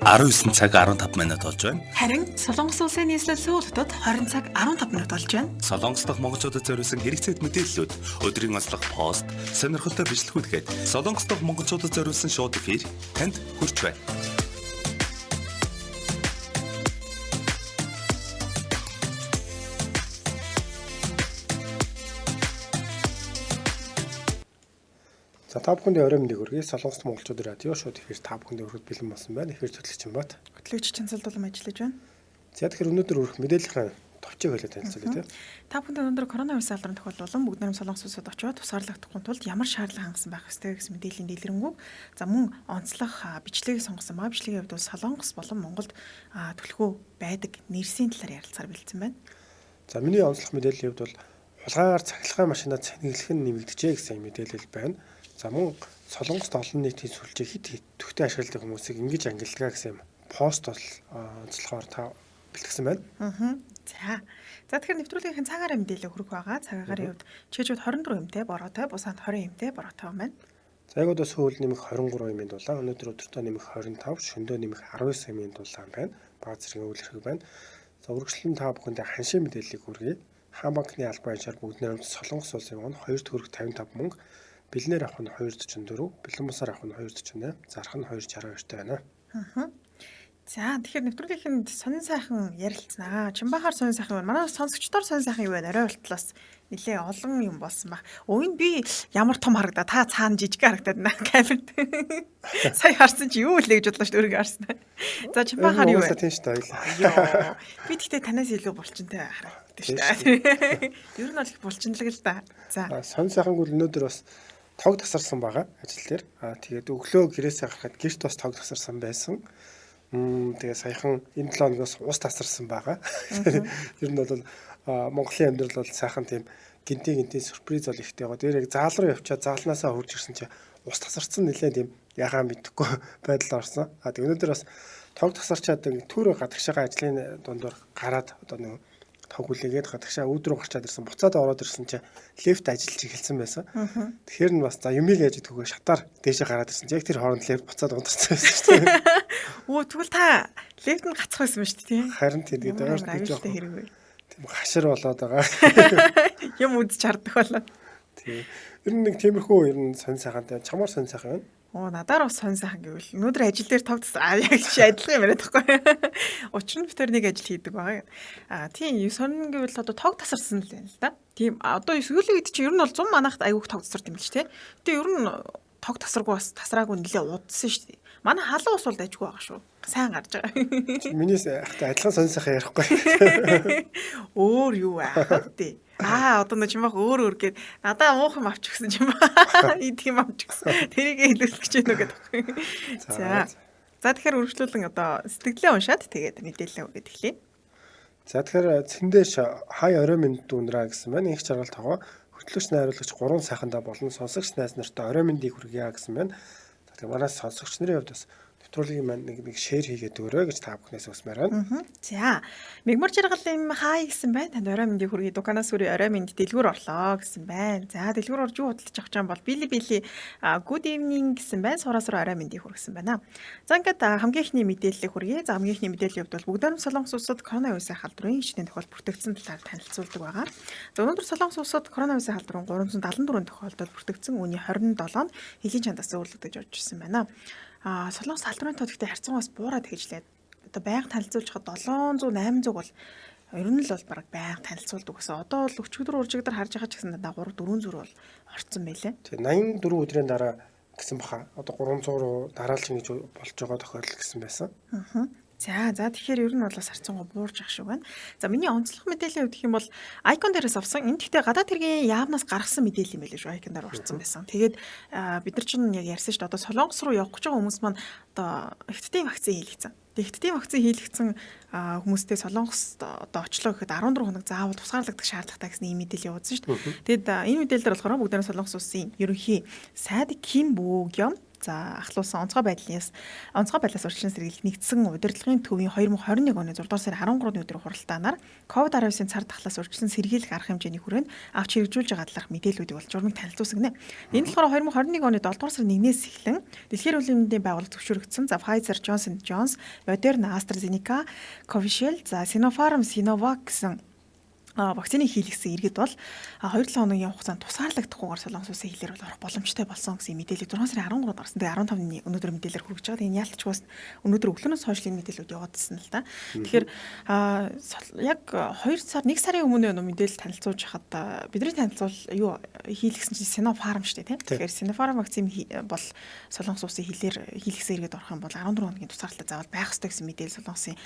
19 цаг 15 минут болж байна. Харин Солонгос улсын нийслэл Сөүл хотод 20 цаг 15 минут болж байна. Солонгос дахь монголчуудад зориулсан хэрэгцээт мэдээллүүд, өдрийн онцлог пост, сонирхолтой бичлэгүүдгээд Солонгос дахь монголчуудад зориулсан шоу эфир танд хүрч байна. За та бүхэнд орой мэндийг хүргэе. Солонгос монголчуудын радио шоу эфир та бүхэнд хүргэж бэлэн болсон байна. Эфир хөтлөгч юм бат. Хөтлөгч Чанцалд улам ажиллаж байна. За тэгэхээр өнөөдөр өрх мэдээллийн товчийг хэлээд танилцуулъя тийм. Та бүхэнд өнөөдөр коронавирус алдрын тохиолдол бүгд найрамд Солонгос улсад очиод тусгаарлагдахгүй тулд ямар шаардлага хангасан байх ёстой гэсэн мэдээллийн дэлгэрэнгүй. За мөн онцлог бичлэгийг сонгосон ба бичлэгийн хувьд Солонгос болон Монголд төлхөө байдаг нэрсийн талаар ярилцахаар бэлдсэн байна. За миний онцлог мэдээллийн хувьд бол хулгайгаар цахилгаан машинаа цэнэглэх нь нэмэгдэжээ гэсэн мэдээлэл байна. За мөн Солонгост олон нийтийн сүлжээ хит төвтэй ашигладаг хүмүүсийг ингэж ангилдаг гэсэн юм. Пост бол онцлогоор та бэлтгэсэн байна. За тэгэхээр нэвтрүүлгийн цагаараа мэдээлэл хүрэх байгаа. Цагаагаар хувьд чижүүд 24 эмтэй бороотой, бусаад 20 эмтэй бороотой байна. За яг одоо сүүл нэмэх 23 эмийн дулаан, өнөөдөр өдөртөө нэмэх 25, шөнөдөө нэмэх 19 эмийн дулаан байна. Бага зэргийн үйл хэрэг байна. За үргэлжлэн та бүхэндээ ханшийн мэдээллийг хүргэе. Хаан банкны албан хэмжээр бүгд найрамд Солонгос улсын он 2.55 мөнгө, бэлнээр авах нь 244, бэлэн бусаар авах нь 248, зарах нь 262 та байна. За тэгэхээр нэвтрүүлгийнхэнд сонин сайхан ярилцсанаа. Чимбахаар сонин сайхан байна. Манай сонсогчдоор сонин сайхан юу байна? Орой болтлоос нэлээ олон юм болсон баг. Өвн би ямар том харагдаа. Та цаана жижиг харагдаад байна. Камерт. Сая харсан чи юу үлээ гэж бодлоо шүү дээ. Өөрийгөө харсан. За чимбахаар юу вэ? Тийм шүү дээ. Би тэгтээ танаас илүү булчинтай харагддаг шүү дээ. Ер нь бол их булчинлаг л да. За. Сонин сайхангүй өнөөдөр бас тог тасарсан байгаа ажил дээр. Тэгээд өглөө гэрээсээ гарахад гэрт бас тог тасарсан байсан. Тэгээ саяхан энэ 7 хоногоос ус тасарсан байгаа. Ер нь бол Монголын амьдрал бол сайхан тийм гинтийн сюрприз бол ихтэй байгаа. Тэр яг заал руу явчаад заалнаасаа хурж ирсэн чи ус тасарсан нэлээд тийм яхаа мэдхгүй байдал орсон. Тэгээ өнөөдөр бас тог тасарчаад түр гадагшаага ажлын дундуур гараад одоо нэг тог үлээгээд гадагшаа өөдрөө гарчаад ирсэн. Буцаад ороод ирсэн чи лифт ажиллаж эхэлсэн байсан. Тэгэхээр нь бас за юмыг яаж төгөө шатаар дээшээ гараад ирсэн. Яг тэр хооронд лифт буцаад унтарсан байсан шүү дээ. Тэгвэл та лифт нь гацх байсан шүү дээ тийм. Харин тэгээд ойртож аюултай хэрэг вэ. Тийм хашир болоод байгаа. Юм үдч чардах болоо. Тийм. Ер нь нэг тиймэрхүү ер нь сонь сайхантай чамаар сонь сайхан байна. Надаар бас сонь сайхан гэвэл өнөөдөр ажил дээр тог яг чи адилхан юм яриад байхгүй. Учир нь битэр нэг ажил хийдэг байгаа. Тийм сонь гэвэл одоо тог тасарсан л байна л да. Тийм одоо сүүлийн үед чи ер нь бол 100 манахт аягүй тог тасард юм л ч тийм. Тэгээ ер нь тог тасаргүй бас тасраагүй нэлээ удсан шүү дээ. Манай халуун ус бол дайггүй байгаа шүү. Сайн гарч байгаа. Миний ахтай адилхан сонь сайхан ярихгүй. Өөр юу аа тий. Одоо нэг чимээх өөр гээд надаа уух юм авч гисэн юм. Идэх юм авч гисэн. Тэрийг хэлүүлэх гэж байна уу гэдэг. За. За тэгэхээр үргэлжлүүлэн одоо сэтгэлээ уншаад тэгээд мэдээлэл өгöd эхлэе. За тэгэхээр цэндээш хай орой минь дүнраа гэсэн байна. Их жаргал тогоо хөтлөгч найруулагч 3 сайхандаа болон сонсогч найз нартай орой мэндийг хүргье гэсэн байна. Тэгэхээр манай сонсогч нарын хувьд бас нэвтрүүлгийн маань нэг шеэр хийгээд өгөрөө гэж та бүхнээс хүсмээр байна. За. Мигмар жаргалын хай гэсэн байна. Танд орой мэндийг хүргэе. Дуканаас үрээ орой мэнд дэлгүүр орлоо гэсэн байна. За дэлгүүр орж юу худалдаж авах юм бол били good evening гэсэн байна. Сураас руу орой мэндийг хүргэсэн байна. За ингээд хамгийн ихний мэдээллийг хүргэе. За хамгийн ихний мэдээллийн хувьд бол бүгд найрамд Солонгос улсад коронавирусын халдварын хичнээн тохиол бүртгэгдсэн талаар танилцуулдаг байгаа. За өнөөдөр Солонгос улсад коронавирусын халдварын 374 тохиолдол бүртгэгдсэн. Үүний 27 нь хэлийн чандаас зөвлөгдөж орж ирсэн байна. Солонгос халдварын тоо гэхдээ харьцангуйс буураад тэжлээд одоо байнга танилцуулж хад 700 800 бол ер нь л бол баг байнга танилцуулдаг гэсэн. Одоо бол өчигдөр уржигдөр харж байгаа ч гэсэн даа 3 400 бол орцсон байлээ. Тэгээ 84 өдрийн дараа гэсэн баха. Одоо 300 руу дараалж ингэж болж байгаа тохиолдол гэсэн байсан. За тэгэхээр ер нь бол бас харьцангуй буурж ах шиг байна. За миний онцлог мэдээлэл өгөх юм бол Icon дээрээс авсан. Энэ гэхдээ гадаад хэргийн яамнаас гаргасан мэдээлэл юм байлээ шүү. Icon дээр орсон байсан. Тэгээд бид нар чинь яг ярьсан шүү дээ. Одоо Солонгос руу явах гэж байгаа хүмүүс маань одоо хятадын вакцины хийлгэсэн. Хятадын вакцины хийлгэсэн хүмүүстэй Солонгост одоо очлоо гэхэд 14 хоног заавал тусгаарлагдах шаардлагатай гэсэн ийм мэдээлэл явуулсан шүү дээ. Тэгэд энэ мэдээлэл дээр болохоор бүгд найрамд Солонгос улсын ерөнхий сайд Ким Бүүгём За ахлуулсан онцгой байдлаас урьдчилан сэргийлэх нэгдсэн удирдлагын төвийн 2021 оны 6 дугаар сарын 13-ны өдрийн хуралдаанаар COVID-19 цар тахлаас урьдчилан сэргийлэх арга хэмжээний хүрээнд авч хэрэгжүүлж байгаа талаарх мэдээллүүдийг бол журмыг танилцуулсан гинэ. Энэ болохоор 2021 оны 7 дугаар сарын 1-ээс эхлэн Дэлхийн эрүүл мэндийн байгууллага зөвшөөрөгдсөн. За Pfizer, Johnson & Johnson, Moderna, AstraZeneca, Covishield, за Sinopharm, Sinovac гэсэн вакцины хийлгэсэн иргэд бол 2-7 хоногийн хугацаанд тусгаарлагдахгүйгээр Солонгос улсын хилээр бол орох боломжтой болсон гэсэн мэдээлэл 6 сарын 13-нд гарсан. Тэгээ 15-ны өнөөдөр мэдээлэлээр хүргэж байгаа. Тэгээ яалтч бас өнөөдөр өглөөнөөс хойш энэ мэдээлэлүүд яваадсэн л да. Тэгэхээр яг 1 сарын өмнө мэдээлэл танилцуулж хахад бидний танилцуул юу хийлгэсэн чинь Sinopharm шүү дээ, тийм. Тэгэхээр Sinopharm вакцины бол Солонгос улсын хилээр хийлгэсэн иргэд орох юм бол 14 хоногийн тусгаарлалт заавал байх ёстой гэсэн мэдээлэл Солонгосын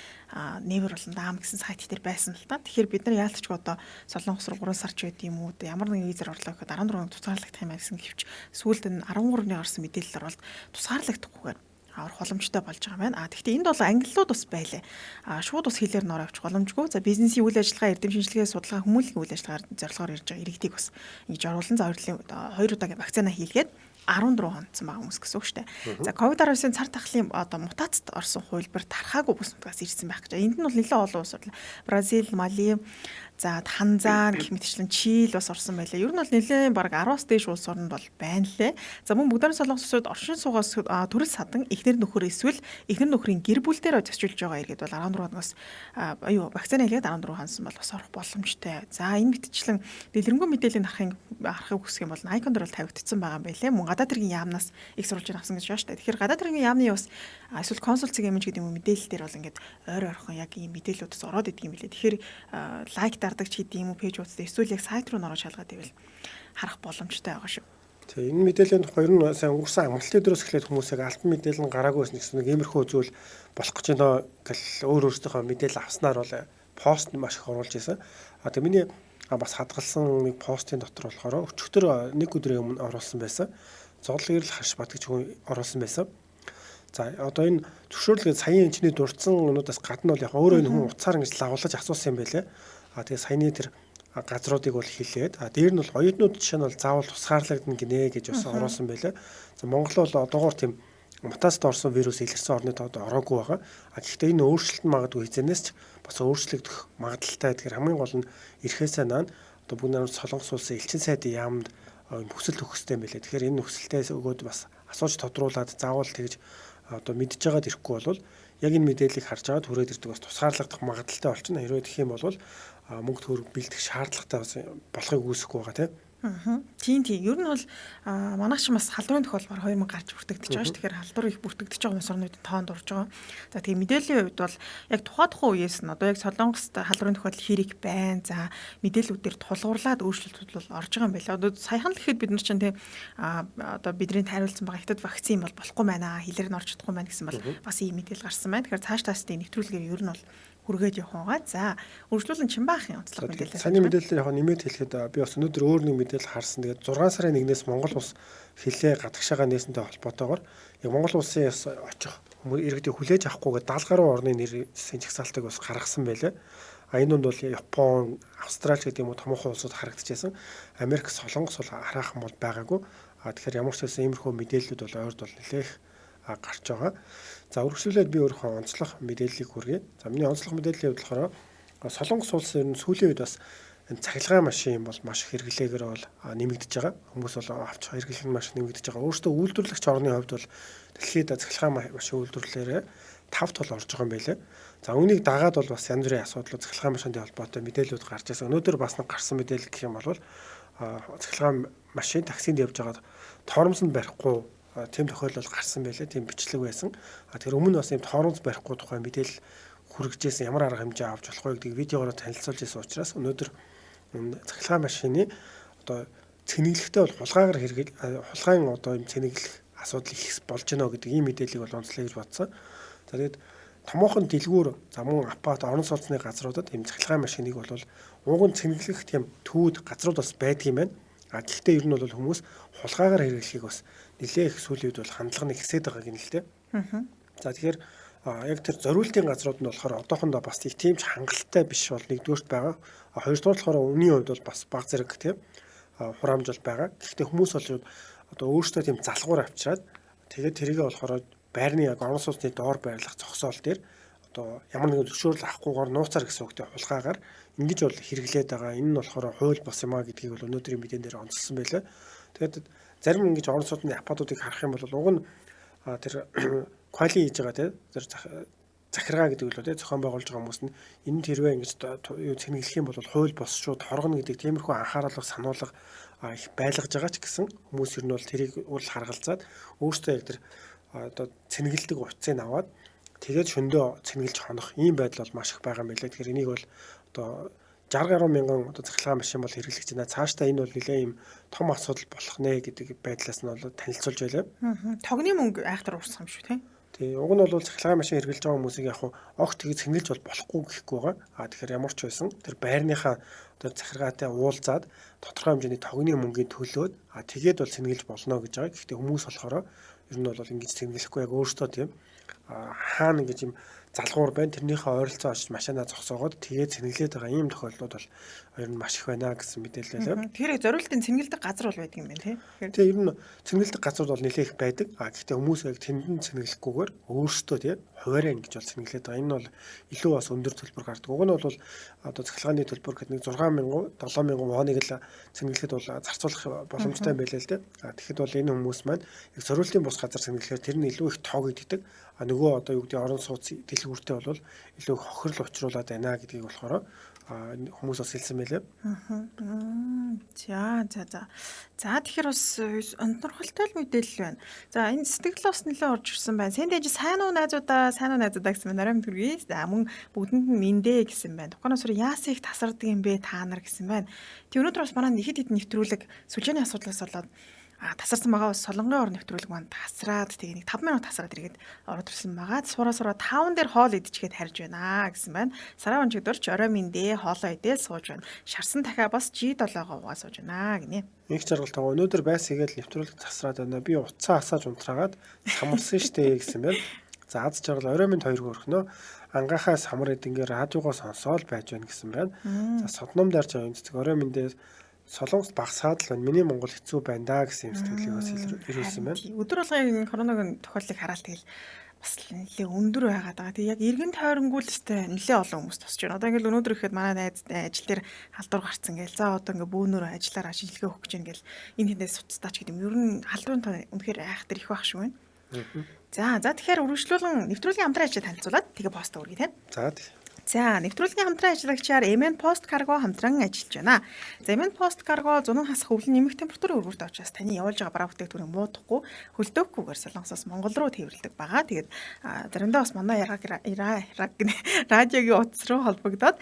Never болон Daam гэсэн сайт дээр байсан л да. Тэгэхээр бид нар яалтч одоо Солонгос руу 3 сар ч байд юм уу ямар нэгэн визээр орлоо гэхэд 14 хоног тусгаарлагдах юм гэсэн гэвч сүүлд нь 13-ны гарсан мэдээлэлээр бол тусгаарлагдахгүйгээр авах боломжтой болж байгаа юм байна. Тэгэхдээ энд бол ангиллууд бас байлаа. Шууд бас хэлээр нор авчих боломжгүй. За бизнесийн үйл ажиллагаа, эрдэм шинжилгээ, судалгаа, хүмүүнлэгийн үйл ажиллагаар зорилгоор ирж байгаа иргэдийг бас ингэж оруулан за 2 удаагийн вакцина хийлгээд 14 хоногцсон байгаа хүмүүс гэсэн үг шүү дээ. За COVID-19 цар тахлын одоо мутацид орсон хувилбар тархаагүй бүс нутгаас ирсэн байх гэж. Энд нь бол нэлээд олон улс орлоо. Бразил, Мали, за Танзан гэх мэтчлэн Чил бас орсон байлаа. Ер нь бол нэлээд баг 10-аас дээш улс орнд бол байна лээ. За мөн бүгд Солонгос улсууд оршин суугаас төрөл садан эхнэр нөхөр эсвэл эхнэр нөхрийн гэр бүл дээр зочилж байгаа иргэд бол 14 хоногоос вакцина хийгээд 14 хонсон бол бас орох боломжтой. За энэ мэтчлэн дэлгэрэнгүй мэдээллийн харахыг хүсэх юм бол Icon дээр бол тавигдсан байгаа юм байлээ. Мөн гадаад хэргийн яамнаас их сурвалжийг авсан гэж байна шүү дээ. Тэгэхээр гадаад хэргийн яамны бас эсвэл консул цэгийн эмч гэдэг юм мэдээлэл дээр бол ингээд ойр ойрхон яг ийм мэдээллүүдс ороод идэг юм билээ. Тэгэхээр лайк дардагч хийдэг юм уу пэйж үздэг эсвэл яг сайт руу нөрөө шалгаад ивэл харах боломжтой байгаа шүү. Тэгээ энэ мэдээллийн тухай ер нь сайн өнгөрсөн амралтын өдрөөс эхлээд хүмүүсийг альбан мэдээлэл нь гараагүй байсан гэсэн нэг иймэрхүү зүйл болох гэж байна гэл өөрсдийнхөө мэдээлэл авснаар бол пост маш их оруулж ирсэн. Тэгээ миний бас хадгалсан нэг постын дотор болохоор өчигдөр нэг өдрийн өмнө оруулсан байсан. Зоглол эрэл харш бат гэж хүн оруулсан байсан. За одоо энэ зөвшөөрлөгийн саяын энэчний дурдсан өнөөдөөс гадна бол яг өөрөө энэ хүн утсаар ингэж лагуулж асуусан юм байлээ. Тэгээ саяны тэр газруудыг бол хэлээд дээр нь бол оюутнууд жишээ нь бол заавал тусгаарлагдана гинэ гэж бас оруулсан байлээ. За Монгол бол одоогоор тийм мутацид орсон вирус илэрсэн орны тоод ороогүй байгаа. Гэхдээ энэ өөрчлөлт нь магадгүй хязгаарнаас ч бас өөрчлөгдөх магадaltaй. Тэгэхээр хамгийн гол нь ирэхээсээ наан одоо бүгд Солонгос улсын элчин сайдын яамд хүсэл өгөхтэй юм байлээ. Тэгэхээр энэ хүсэлтээс өгөөд бас асууж тодруулаад заавал тэгж одоо мэдж байгаад ирэхгүй бол яг энэ мэдээллийг харж аваад хүрээд ирдэг бас тусгаарлагдах магадaltaй болчихно. Хэрвээ тэгэх юм бол мөнгө төгрөг бэлдэх шаардлагатай бас болохыг үүсэхгүй байгаа тийм. Тийм. Ер нь бол манайч бас халдварын тохиолдолд 2000 гарч бүртгэгдэж байгаа ш. Тэгэхээр халдвар их бүртгэгдэж байгаа улс орнуудын тоонд орж байгаа. За тэгээ мэдээллийн хувьд бол яг тухайн үеэс нь одоо яг Солонгост халдварын тохиолдол хэрэг байна. За мэдээллүүдээр тулгуурлаад өөрчлөлтүүд бол орж байгаа юм байна. Одоо саяхан л гэхэд бид нар чинь тийм одоо бидний тайруулсан байгаа хятад вакцин бол болохгүй байна. Хилээр нь орж чадахгүй байна гэсэн бол бас ийм мэдээлэл гарсан байна. Тэгэхээр цааш таастай нэвтрүүлгээр ер нь бол хүргээд явах байгаа. За үргэлжлүүлэн чин баахын онцлог мэдээлэл. Саний мэдээлэлээр яг нэмээд хэлэхэд би бас өнөөдөр өөр нэг мэдээлэл харсан. Тэгээд 6 сарын 1-ээс Монгол улс хилээ гадагшаага нээсэнтэй холбоотойгоор яг Монгол улсын очих иргэдийг хүлээж авахгүйгээд 70 гаруй орны нэрийн жагсаалтыг бас гаргасан байлаа. Энэ донд бол Япон, Австрали гэдэг юм уу томоохон улсууд харагдчихсан. Америк, Солонгос бол хараахан бол байгаагүй. Тэгэхээр ямар ч байсан иймэрхүү мэдээллүүд бол ойрд бол нэлээх гарч байгаа. За үргэлжлүүлээд би өөрийнхөө онцлог мэдээллийг хүргэе. За миний онцлог мэдээллийн хувьд болохоор Солонгос улс ер нь сүүлийн үед бас энэ цахилгаан машин бол маш их хэрэглээгээр бол нэмэгдэж байгаа. Хүмүүс бол авч хэрэглэх нь маш нэмэгдэж байгаа. Өөрөөсөө үйлдвэрлэгч орны хувьд бол дэлхийд цахилгаан машин үйлдвэрлэлээр 5 тол орж байгаа юм байлээ. За үүнийг дагаад бол бас янз бүрийн асуудлууд цахилгаан машинтай холбоотой мэдээлэлүүд гарч ирсэн. Өнөөдөр бас нэг гарсан мэдээлэл гэх юм бол цахилгаан машин таксинд явж байгаад тоормсонд барихгүй тийм тохиолдол гарсан байлээ. Тийм бичлэг байсан. Тэгэхээр өмнө бас юм тоормс барихгүй тухай мэдээлэл хүргэжсэн ямар арга хэмжээ авч болох вэ гэдгийг видеогоор танилцуулж ирсэн учраас өнөөдөр цахилгаан машины одоо цэнэглэхтэй бол хулгайгаар хулгайн одоо юм цэнэглэх асуудал их болж байна гэдэг ийм мэдээллийг бол онцлоё гэж бодсон. За тэгээд томоохон дэлгүүр за мөн апарт орон сууцны газруудад ийм цахилгаан машиныг бол ууган цэнэглэх тийм төвд газрууд бас байдаг юм байна. Гэхдээ ер нь бол хүмүүс хулгайгаар хэрэглэхийг бас нэлээх сүүлийн үед бол хандлага нь ихсээд байгааг юм л дээ. За тэгэхээр яг тэр зориултын газрууд нь болохоор одоохондоо бас тийм ч хангалттай биш бол нэгдүгээрт байгаа. Хоёрдугаар болохоор үнийн хувьд бол бас баг зэрэг тийм хураамж бол байгаа. Гэхдээ хүмүүс бол одоо өөрсдөө тийм залгуур авчираад Тэгээд тэрийгээ болохоор байрны яг орон сууцны доор байрлах зогсоол дээр одоо ямар нэгэн зөвшөөрөл авахгүйгээр нууцаар гэсэн үгтэй хулгаагаар ингэж бол хэрэглээд байгаа. Энэ нь болохоор хууль бос юм а гэдгийг бол өнөөдрийн мэдэн дээр онцлсан байлаа. Тэгээд зарим ингэж орон сууцны аппаратуудыг харах юм бол уг нь тэр квали хийж байгаа тэр захиргаа гэдэг л үү зохион байгуулж байгаа хүмүүс нь энэ хэрвээ ингэж юу цэнгэлэх юм бол хууль бос шууд хоргоно гэдэг тиймэрхүү анхааруулга сануулга их байлгаж байгаа ч гэсэн хүмүүс ер нь бол тэрийг үл харгалзаад өөртөө яг тэр одоо цэнгэлдэг утсыг аваад тэгээд шөндөө цэнгэлж хонох ийм байдал бол маш их байгаа юм билээ. Тэгэхээр энийг бол одоо 60 гаруй мянган одоо захиргаа машин бол хэрэглэж байна. Цаашдаа энэ бол нэлээд ийм том асуудал болох нэ гэдэг байдлаас нь бол танилцуулж байлаа. Тогны мөнгө айхтар уурсах юм шүү тийм. Тий, уг нь бол захиргаа машин хэрэглэж байгаа хүмүүсийг яг огт тэгж цэнгэлж бол болохгүй гэхгүй байгаа. Тэгэхээр ямар ч байсан тэр байрныхаа одоо захиргаатай уулзаад тодорхой хэмжээний тогны мөнгөний төлөөд тэгээд бол цэнгэлж болно гэж байгаа. Гэхдээ хүмүүс болохоор ер нь бол ингэж цэнгэлэхгүй яг өөртөө тийм хаана ингэж юм залгуур байна. Тэрнийхээ ойролцоо очиж машинаа зогсоогоод тэгээд цэнгэлээд байгаа ийм тохиолдлууд бол ер нь маш их байна гэсэн мэдээлэл байлаа. Тэгэхээр зориултын цэнгэлдэг газар бол байдаг юм байна тийм. Тэгээ ер нь цэнгэлдэг газрууд бол нэлээх байдаг. Гэхдээ хүмүүс яг тэнд цэнгэлэхгүйгээр өөрсдөө тийм хуваараа ингэж бол цэнгэлээд байгаа. Энэ бол илүү бас өндөр төлбөр гардаг. Уг нь бол одоо цахилгааны төлбөр гэдэг нэг 6,000 7,000 воныг л цэнгэлэхэд бол зарцуулах боломжтой байлаа л дээ. Тэгэхэд бол энэ хүмүүс маань яг зориултын бус газар цэнгэлэхээр тэр нь илүү их тоогддог. Нөгөө одоо юу гэдэг орон сууц дэлгүүртэй бол илүү хохирол учруулад байна гэдгийг болохоор хүмүүс бас хэлсэн байлээ. За тэгэхээр бас онцлогтой мэдээлэл байна. За энэ сэтгэл бас нэлээд орж ирсэн байна. Сэнд ээж сайн уу найзуудаа гэсэн байна. Оройн төргий. За мөн бүгдэнд нь мэндэ гэсэн байна. Тухайн усрын яасан их тасардаг юм бэ та нар гэсэн байна. Тэг өнөөдөр бас манай ихэд хэд нэвтрүүлэг сүлжээний асуудлаас болоод тасарсан байгаа бас солонгын ор нэвтрүүлэг маань тасраад тэгээ нэг 5 минут тасраад иргээд ороод ирсэн байгаа. Сураа 5 дээр хоол идчихгээд харж байна гэсэн байна. Сараа өнчигдөрч орой миндээ хоолоо идэл сууж байна. Шарсан дахиа бас G7-гоо угаа сууж байна гинэ. Нэг жаргалтаа өнөөдөр байс игээд нэвтрүүлэг тасраад байна. Би утсаа асааж унтраагаад самарсан штэ гэсэн байна. За аз жаргал орой минь 2 хөрхнөө ангахаа самар эдингээр радиогоо сонсоол байж байна гэсэн байна. За содном дарж байгаа юм цэцэг орой миндээ Солонгос багсаад л байна. Миний Монгол хэцүү байна да гэсэн сэтгэлийг бас ирүүлсэн байна. Өдөр болгоны коронавигийн тохиолдлыг хараад тэгэл бас нэлээ өндөр байгаад байгаа. Тэг яг эргэн тойронгуул өстэй нэлээ олон хүмүүс тусч байна. Одоо ингээл өнөөдөр ихэд манай найз ажил дээр халдвар гарцсан гээл. За одоо ингээ бөөнөр ажиллаар шилжлэгээ өгөх гэж ингээл энэ тэндээс суцтаач гэдэг юм. Ер нь халдварын тоо үнэхээр айхтар их байх шүү байна. За тэгэхээр үргэлжлүүлэн нэвтрүүлгийн хамтран ажил танилцуулаад тэгээ пост өргөе тийм. За нэвтрүүлгийн хамтран ажиллагчаар MN Post Cargo хамтран ажиллаж байна. За MN Post Cargo зунан хасах өвлөн нэмэх температурын өргөрт очроос таны явуулж байгаа бараа бүтээгдэхүүнийг муудахгүй хөлдөөхгүйгээр Солонгосоос Монгол руу тээвэрлэдэг байгаа. Тэгээд заримдаа бас манай радиогийн утас руу холбогдоод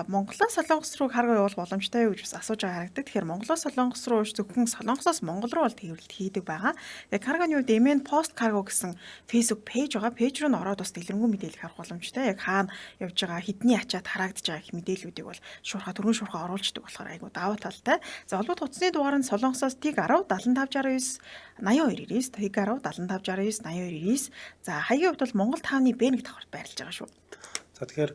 Монголоос Солонгос руу карго явуул боломжтой юу гэж бас асууж байгаа харагддаг. Тэгэхээр Монголоос Солонгос руу зөвхөн Солонгосоос Монгол руу бол тээвэрлэлт хийдэг байгаа. Тэгээд каргоны үед MN Post Cargo гэсэн Facebook пэйж байгаа. Пэйж рүү н ороод бас дэлгэрэнгүй мэдээлэл харах боломжтой. Яг хаана явж байгаа хідний ачаад харагдаж байгаа их мэдээллүүдийг бол төрөн шуурхаа оруулждаг болохоор айгу даваа талтай. За холбоот утасны дугаар нь Солонгосоос TIG 10 7569 8299 TIG 10 7569 8299. За хаягийн хувьд бол Монгол 5-ны Б1 давхарт байрлаж байгаа шүү. За тэгэхээр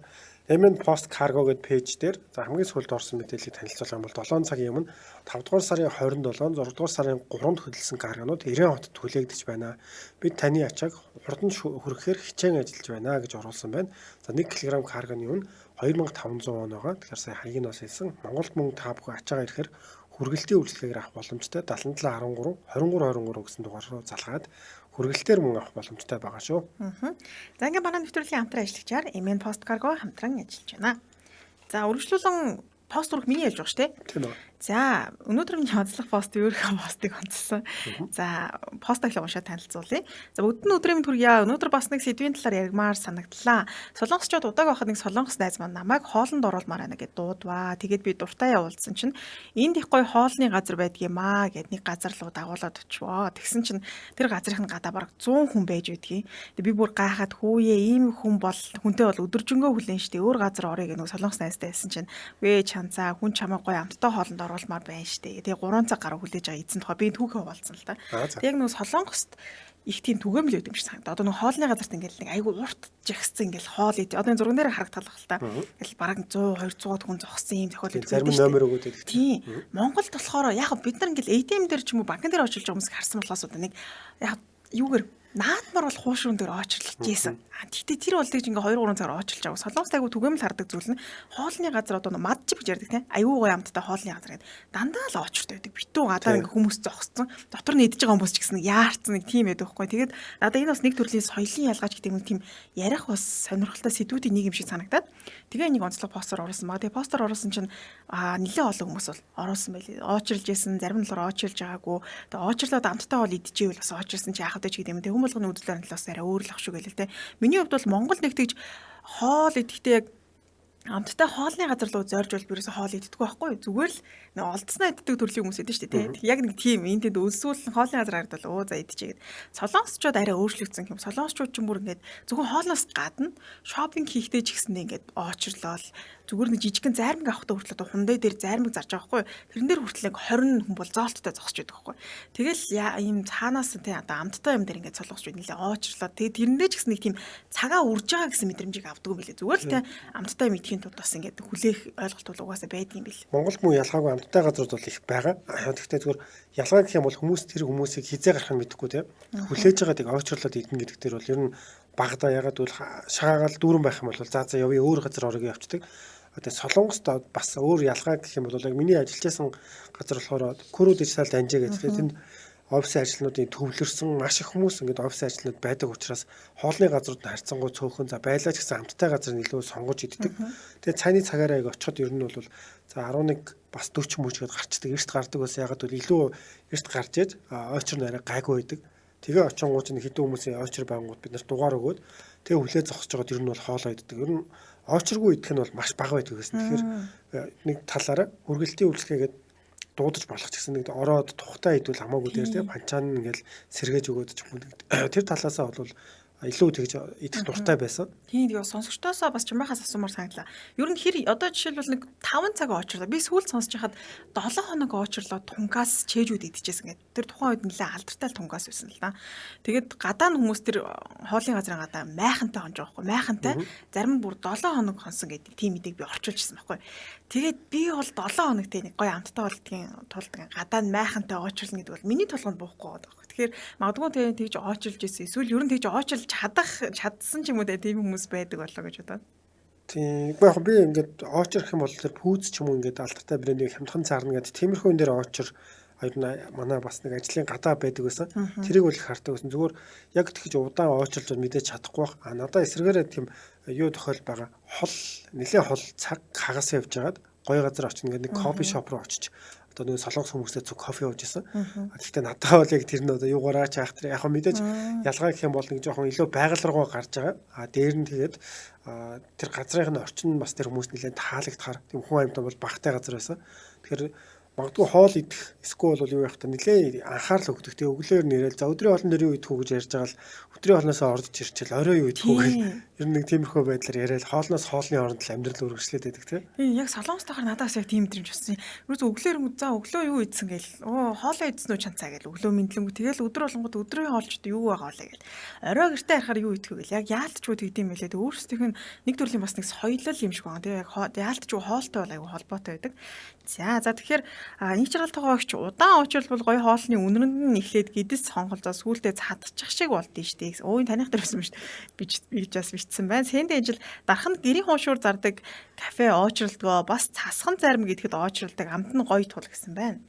MN Post Cargo гэдэг пэйж дээр за хамгийн сүүлд орсон мэдээллийг танилцуулах юм бол 7 цагийн өмнө 5 дугаар сарын 27, 6 дугаар сарын 3-нд хөдөлсөн каргонууд 90 хотод хүлээгдэж байна. Бид таны ачааг хурдан хүргэхээр хичээн ажиллаж байна гэж оруулсан байна. За 1 кг каргоны үн 2500 вон байгаа. Тэгэхээр сая хаяг нь бас хэлсэн. Монголд мөн та бүхэн ачаагаа ирэхээр хүргэлтийн үйлчлэгээр авах боломжтой 77 13 23 гэсэн дугаар руу залгаад хүргэлтээр мөн авах боломжтой байгаа шүү. За ингээд манай нэвтрүүлгийн хамтран ажиллагчаар MN Post Cargo хамтран ажиллаж байна. За үргэлжлүүлэн пост ураг миний ялж байгаа шүү дээ. Тийм үү. За өнөөдөр миний онцлог пост өөрийнхөө постыг онцлсан. За постыг л уншаад танилцуулъя. За бүгд нь өдрийн төргийа. Өнөөдөр бас нэг сэдвийн талаар яригмаар санагдлаа. Солонгосчууд удааг байхад нэг солонгос найз маань намайг хоолнд оруулмаар байна гэд дуудваа. Тэгээд би дуртай явуулсан чинь энд их гоё хоолны газар байдгиймаа гэд нэг газар руу дагуулад очивоо. Тэгсэн чинь тэр газрын гадаа бараг 100 хүн байж байдгийг. Тэгээд би бүр гайхаад хүүе ийм хүн бол хүнтэй бол өдөржингөө хүлэн штэ. Өөр газар орё гэх нэг солонгос найзтай хэлсэн чинь вэ чанцаа хүн чамаа гоё амттай хоолнд оруулмаар байна штэ. Тэгээ 3 цаг гаруй хүлээж байгаа эзэн тухай би түүхээ хуваалцсан л да. Яг нэг солонгост их тийм түгээмэл өгдөг юм шиг санагдаа. Одоо нэг хоолны газарт ингээл нэг айгу урт жагссан ингээл хоол идэ. Одоо энэ зурган дээр харагдах л та. Ингээл бараг 100 200 хүн зогссон юм тохиолдол зарим номер өгөөд байдаг. Тийм. Монголд болохоор яг бид нар ингээл ATM дээр ч юм уу банкн дээр очилж байгаа хүмүүс харсан болохоос одоо нэг яг юугэр наадмар бол хуушрын дээр очрлож ийсэн. Тэгтээ тэр болдгийг ингээ 2 3 цагаар очрлж байгаа. Солонгост айгу түгээмэл хардаг зүйл нь хоолны газар одоо мадчип гэж ярьдаг тийм. Аюу гой амттай хоолны газар гэдэг. Дандаа л очртой байдаг. Битүү гадаа ингээ хүмүүс зогсцсон. Дотор нь идэж байгаа хүмүүс ч гэсэн яарцсан нэг тийм байдаг байхгүй. Тэгээд надад энэ бас нэг төрлийн соёлын ялгаач гэдэг юм тийм ярих бас сонирхолтой сэдвүүдийн нэг юм шиг санагдаад. Тэгээ нэг онцлог постэр оруулсан ба. Тэгээ постэр оруулсан чинь нэлээд олон хүмүүс бол оруулсан байлээ. Очрлж исэн, зарим нь л очрлж байгаагүй. Тэгээ очрлоод амттай хоол идчихэвэл бас очрлсон чи яхад гэж гэдэг юм. Хүн болгоны үзлээр нь л бас арай өөр л ах шүү гэлээ те. Миний хувьд бол Монгол нэгтгэж хоол идэхдээ яг амттай хоолны газар руу зорж бол ерөөсө хоол иддэггүй байхгүй. Зүгээр л нэг олдсноо иддэг төрлийн хүмүүс идэв шүү дээ те. Яг нэг тийм энэ тэнд өлсүүлэн хоолны газар харагдвал оо за идчихээд. Солонгосчууд арай өөрчлөгдсөн юм. Солонгосчууд ч юм бүр ингээд зөвхөн хоолноос гадна шопинг хийхдээ ч гэсэндээ ингээд очрлол зүгээр нэг жижигхэн зайрмаг авахтаа хүртэл одоо хундаа дээр зайрмаг зарж байгаа байхгүй. Тэрэн дээр хүртэл 20 хүн бол зоолттой зогсож байдаг байхгүй. Тэгэл ийм цаанаас тий одоо амттай юм дээр ингээд солонгосчууд нэлээ очрлоо. Тэгээ тэрэндээ ч гэсэн нэг тийм цагаа урж байгаа гэсэн мэдрэмжийг авдаг юм билээ. Зүгээр л тий амттай юм идэхийн тулд бас ингээд хүлээх ойлголт бол угаасаа байдаг юм бил. Монголд муу ялгаагүй амттай газрууд бол их байгаа. Гэхдээ зүгээр ялгаа гэх юм бол хүмүүс тэр хүмүүсийг хизээ гарах нь мэдэхгүй тий. Хүлээж байгаа тийг очрлоод идэх гэдэг дээр бол ер нь багада ягаад бол шагаагаал дүүрэн байх юм бол за явъя өөр газар орё явцдаг. Одоо Солонгост бас өөр ялгаа гэх юм бол яг миний ажиллажсэн газар болохоор Куру дижитал данжаа гэж тэнд офисын ажилтнуудын төвлөрсөн маш их хүмүүс ингээд офисын ажилтнууд байдаг учраас хоолны газрууд харьцангуй цөөхөн за байлаач гэсэн амттай газар илүү сонгож иддэг. Тэгээ цааны цагаараа яг очиход ер нь бол за 11 бас 40 мөчгээд гарчдаг. Эрт гардаг бас ягаад бол илүү эрт гарч ээж ойчор нараа гайгүй байдаг. Тэгээ очингууч нэг хэдэн хүмүүсийн ойчор байнгут бид нар дугаар өгөөд тэгээ хүлээ зогсож байгаад ер нь бол хоолоо иддэг. Ер нь очиргүй идэх нь бол маш бага байдаг гэсэн. Тэгэхээр нэг талаараа үргэлтийн үйлчлэгээгээд дуудаж болох ч гэсэн нэг ороод тухтаа идвэл хамаагүй дээр тийм панчаан ингээл сэргээж өгөөд ч юм уу. Тэр талаасаа бол илүү тэгж идэх дуртай байсан. Тийм тэгээ сонсогчдоосоо бас чимэхээс асуумаар санагдлаа. Ер нь хэр одоо жишээлбэл нэг 5 цаг очрлоо. Би сүүлд сонсож хахад 7 хоног очрлоо тунгаас чэйжүүд идчихсэн гэдэг. Тэр тухайн үед нэлээ алдартай тунгаас байсан л да. Тэгээд гадаа нь хүмүүс тэр хоолын газрын гадаа майхантай хонж байгаа байхгүй. Майхантай зарим нь бүр 7 хоног хонсон гэдэг тийм мэдээг би орчуулжсэн байхгүй. Тэгээд би бол 7 хоногтэй нэг гоё амттай болдгийн тулд гадаа нь майхантай очрлно гэдэг бол миний толгойд буухгүй байгаа байхгүй. Тэгэхээр магадгүй тэгж очрлж исэн. Эсвэл ер нь тэгж очрлж чадсан ч юм уу тийм хүмүүс байдаг болоо гэж бодоод. Тийм би ингээд очрох юм бол тэр пүүз ч юм уу ингээд алдартай брендийг хямдхан цаарна гэдэг тиймэрхүү энэ дээр очр манай бас нэг ажлын гадаа байдаг байсан. Тэрийг бол их хардаг байсан. Зүгээр яг тэгж удаан очрлж мэдээж чадахгүй байх. Надаа эсрэгээрээ тийм юу тохиол байгаа. Нэлээ хол цаг хагас явж байгаад гоё газар очно гэдэг нэг кофе шоп руу очиж одоо нэг солонгос хүмүүстэй зөв кофе ууж исэн. Гэхдээ надад бол яг тэр нь одоо юугаараа ч яах тэр яг мэдээж ялгаа гэх юм бол нэг жоохон илүү байгаль руугаа гарч байгаа. Дээр нь тэгээд тэр газрын орчин нь бас тэр хүмүүс нэлээд таалагдахаар тийм хүн амьтан бол багтай газар байсан. Тэгэхээр магадгүй хоол идэх эсвэл бол юу яах та нэлээ анхаарал өгдөг. Тэгээ өглөөр нэрэл за өдрийн хоолн дээр юу идэх үү гэж ярьж байгаа л өдрийн хоолноосоо орж ирчихэл орой юу идэх үү гэж ер нь нэг тиймэрхүү байдлаар яриад хоолноос хоолны оронд л амьдрал үргэлжлээд байдаг тийм. Яг Солонгост тахаар надаас яг тийм мэдрэмж болсон. Юус өглөөр за өглөө юу идсэн гээл хоолоо идсэн үү чанцаа гээл өглөө мэдлэнгүү тэгэл өдөр болгонгод өдрийн хоолчд юу байгаа вэ гээл орой гэртээ харахаар юу идэх вэ гээл яг яалтчгүй тэгдэм байлээ. Тэг өөрсдийнх нь нэг төрлийн бас нэг соёлол юм шиг байна. Тэгээ яг яалтчгүй хоолтой бол аягүй холбоотой байдаг. За тэгэхээр нэг жаргалтайгаагч удаан очилбол гоё хоолны үнэрэнд нь эхлээд гидс сонголзоо сүултээ цадчих шиг болдсон шүү дээ. Өө таних дээр байсан шүү дээ. Би бас бичсэн байна. Сэндэ ажил дархан гэрийн хуушуур зардаг кафе очролдгоо бас цасхан зарим гэдэгэд очролдог амт нь гоё тул гэсэн байна.